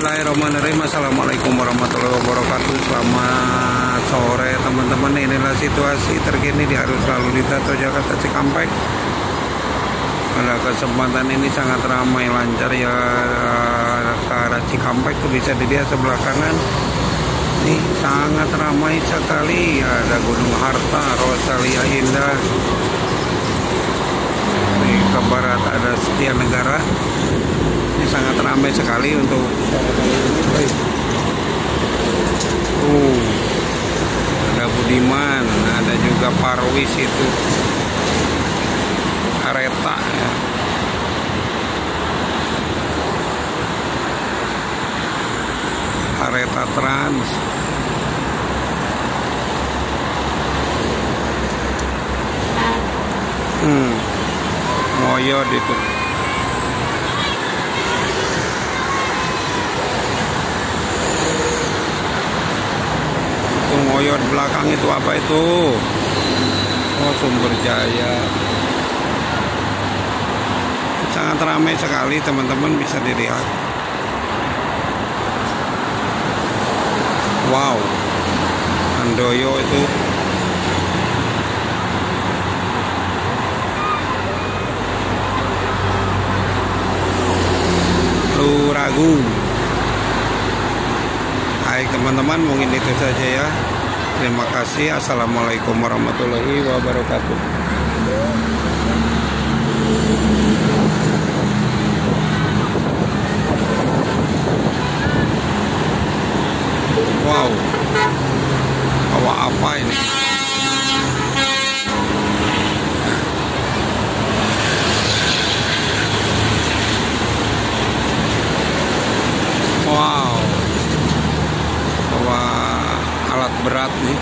Bismillahirrahmanirrahim. Assalamualaikum warahmatullahi wabarakatuh. Selamat sore teman-teman. Inilah situasi terkini di arus lalu lintas tol Jakarta Cikampek. Pada kesempatan ini sangat ramai lancar ya, ke arah Cikampek tuh bisa dilihat sebelah kanan. Ini sangat ramai sekali. Ada Gunung Harta, Rosalia Indah. Di ke barat ada Setia Negara. Ini sangat ramai sekali untuk ada Budiman, ada juga Parwis itu Areta ya. Areta Trans. Moyod itu. Moyod belakang itu apa itu? Oh, Sumber Jaya. Sangat ramai sekali teman-teman, bisa dilihat. Wow, Handoyo itu. Luragung. Baik teman-teman, mungkin itu saja ya. Terima kasih. Assalamualaikum warahmatullahi wabarakatuh. Wow, bawa apa ini? Wow, bawa alat berat nih.